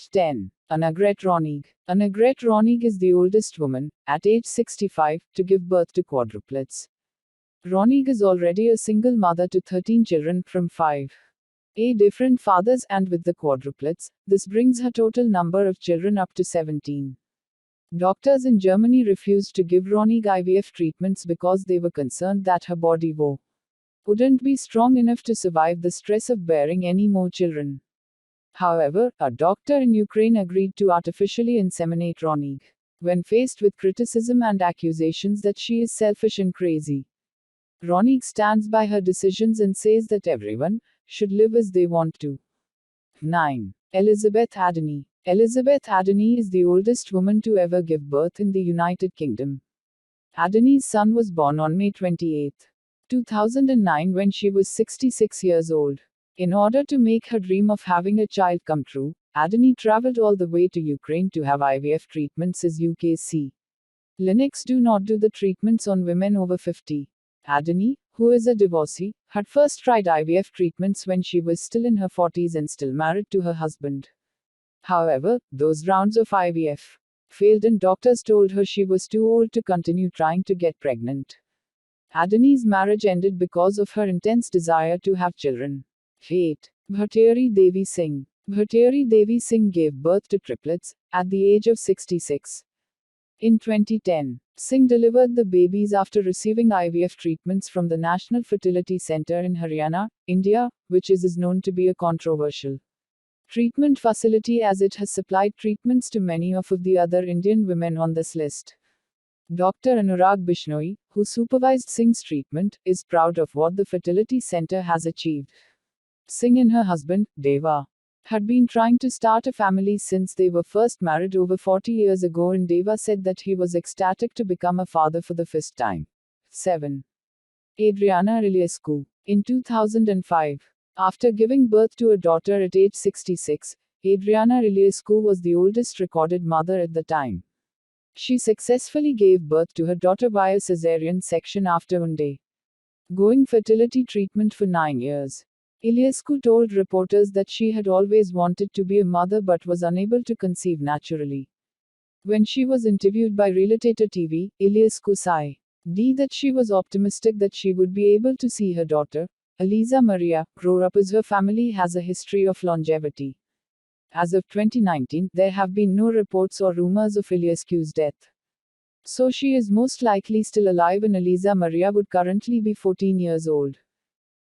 10. Margaret Adenuga. Margaret Adenuga is the oldest woman, at age 65, to give birth to quadruplets. Adenuga is already a single mother to 13 children from 5 different fathers, and with the quadruplets, this brings her total number of children up to 17. Doctors in Germany refused to give Adenuga IVF treatments because they were concerned that her body wouldn't be strong enough to survive the stress of bearing any more children. However, a doctor in Ukraine agreed to artificially inseminate Adenuga. When faced with criticism and accusations that she is selfish and crazy, Adenuga stands by her decisions and says that everyone should live as they want to. 9. Elizabeth Adenie. Elizabeth Adenie is the oldest woman to ever give birth in the United Kingdom. Adenie's son was born on May 28, 2009, when she was 66 years old. In order to make her dream of having a child come true, Adenie traveled all the way to Ukraine to have IVF treatments as UKC. Clinics do not do the treatments on women over 50. Adenie, who is a divorcee, had first tried IVF treatments when she was still in her 40s and still married to her husband. However, those rounds of IVF failed and doctors told her she was too old to continue trying to get pregnant. Adenie's marriage ended because of her intense desire to have children. 8. Bhattari Devi Singh. Bhattari Devi Singh gave birth to triplets at the age of 66. In 2010, Singh delivered the babies after receiving IVF treatments from the National Fertility Center in Haryana, India, which is known to be a controversial treatment facility as it has supplied treatments to many of the other Indian women on this list. Dr. Anurag Bishnoi, who supervised Singh's treatment, is proud of what the fertility center has achieved. Singh and her husband, Devi, had been trying to start a family since they were first married over 40 years ago, and Devi said that he was ecstatic to become a father for the first time. 7. Adriana Reisku. In 2005, after giving birth to a daughter at age 66, Adriana Reisku was the oldest recorded mother at the time. She successfully gave birth to her daughter via cesarean section after undergoing fertility treatment for 9 years. Reisku told reporters that she had always wanted to be a mother but was unable to conceive naturally. When she was interviewed by Relator TV, Reisku said that she was optimistic that she would be able to see her daughter, Eliza Maria, grow up, as her family has a history of longevity. As of 2019, there have been no reports or rumors of Reisku's death. So she is most likely still alive, and Eliza Maria would currently be 14 years old.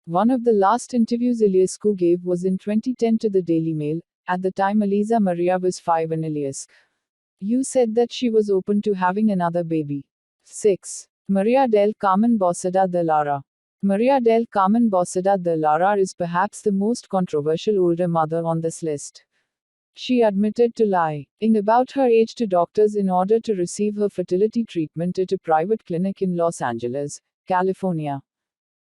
One of the last interviews Reisku gave was in 2010 to the Daily Mail. At the time Eliza Maria was 5 and Reisku said that she was open to having another baby. 6. Maria del Carmen Boceda de Lara. Maria del Carmen Boceda de Lara is perhaps the most controversial older mother on this list. She admitted to lying about her age to doctors in order to receive her fertility treatment at a private clinic in Los Angeles, California.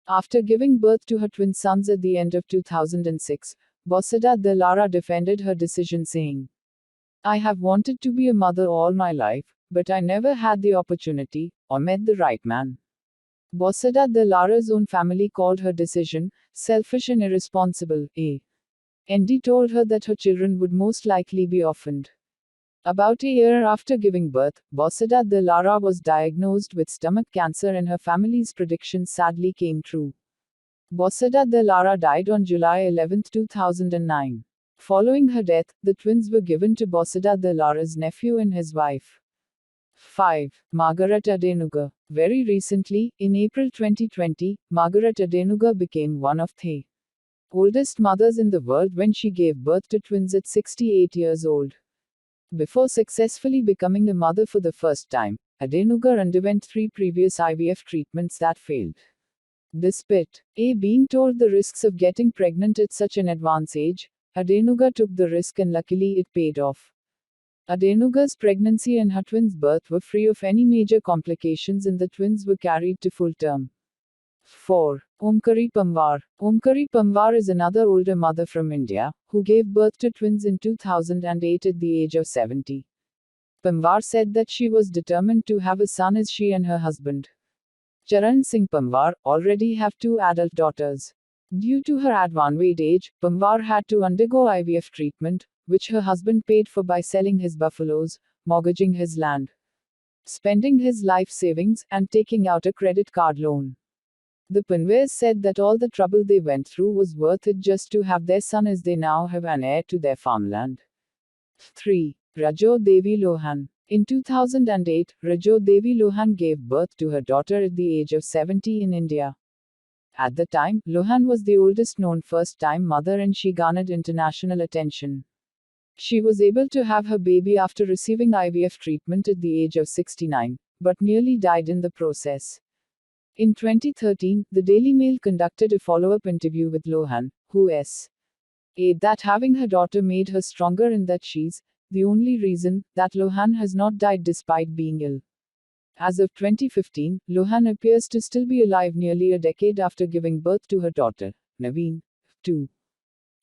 After giving birth to her twin sons at the end of 2006, Boceda de Lara defended her decision, saying, "I have wanted to be a mother all my life, but I never had the opportunity, or met the right man." Boceda de Lara's own family called her decision selfish and irresponsible. And told her that her children would most likely be orphaned. About a year after giving birth, Boceda de Lara was diagnosed with stomach cancer, and her family's predictions sadly came true. Boceda de Lara died on July 11, 2009. Following her death, the twins were given to Boceda de Lara's nephew and his wife. 5. Margaret Adenuga. Very recently, in April 2020, Margaret Adenuga became one of the oldest mothers in the world when she gave birth to twins at 68 years old. Before successfully becoming a mother for the first time, Adenuga underwent 3 previous IVF treatments that failed. Despite being told the risks of getting pregnant at such an advanced age, Adenuga took the risk, and luckily it paid off. Adenuga's pregnancy and her twins' birth were free of any major complications, and the twins were carried to full term. 4. Omkari Pamwar. Omkari Pamwar is another older mother from India, who gave birth to twins in 2008 at the age of 70. Pamwar said that she was determined to have a son, as she and her husband, Charan Singh Pamwar, already have 2 adult daughters. Due to her advanced age, Pamwar had to undergo IVF treatment, which her husband paid for by selling his buffaloes, mortgaging his land, spending his life savings, and taking out a credit card loan. The Pamwars said that all the trouble they went through was worth it just to have their son, as they now have an heir to their farmland. 3. Rajodevi Lohan. In 2008, Rajodevi Lohan gave birth to her daughter at the age of 70 in India. At the time, Lohan was the oldest known first-time mother and she garnered international attention. She was able to have her baby after receiving IVF treatment at the age of 69, but nearly died in the process. In 2013, the Daily Mail conducted a follow-up interview with Lohan, who said that having her daughter made her stronger and that she's the only reason that Lohan has not died despite being ill. As of 2015, Lohan appears to still be alive nearly a decade after giving birth to her daughter, Naveen. 2.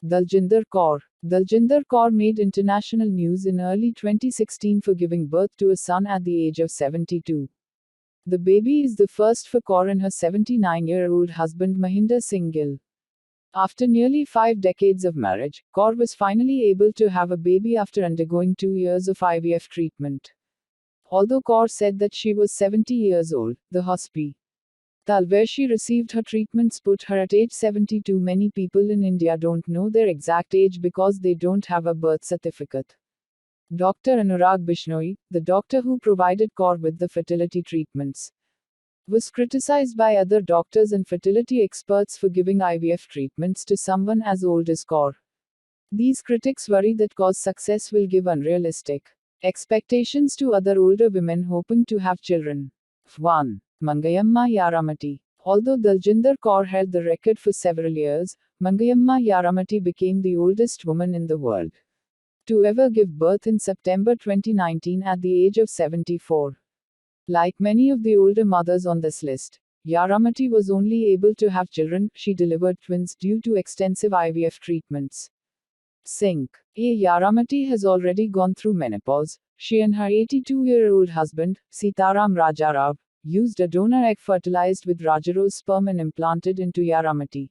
Jinder Core. Jinder Core made international news in early 2016 for giving birth to a son at the age of 72. The baby is the first for Kaur and her 79-year-old husband Mahinder Singh Gill. After nearly 5 decades of marriage, Kaur was finally able to have a baby after undergoing 2 years of IVF treatment. Although Kaur said that she was 70 years old, the hospital where she received her treatments put her at age 72. Many people in India don't know their exact age because they don't have a birth certificate. Dr. Anurag Bishnoi, the doctor who provided Kaur with the fertility treatments, was criticized by other doctors and fertility experts for giving IVF treatments to someone as old as Kaur. These critics worry that Kaur's success will give unrealistic expectations to other older women hoping to have children. 1. Mangayama Yaramati. Although Jinder Core held the record for several years, Mangayama Yaramati became the oldest woman in the world to ever give birth in September 2019 at the age of 74. Like many of the older mothers on this list, Yaramati was only able to have children. She delivered twins due to extensive IVF treatments. Singh. Yaramati has already gone through menopause. She and her 82-year-old husband, Sitaram Rajarao, used a donor egg fertilized with Rajaro's sperm and implanted into Yaramati.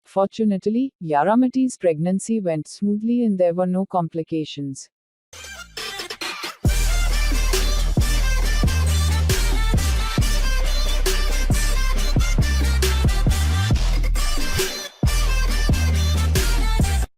Fortunately, Yaramati's pregnancy went smoothly and there were no complications.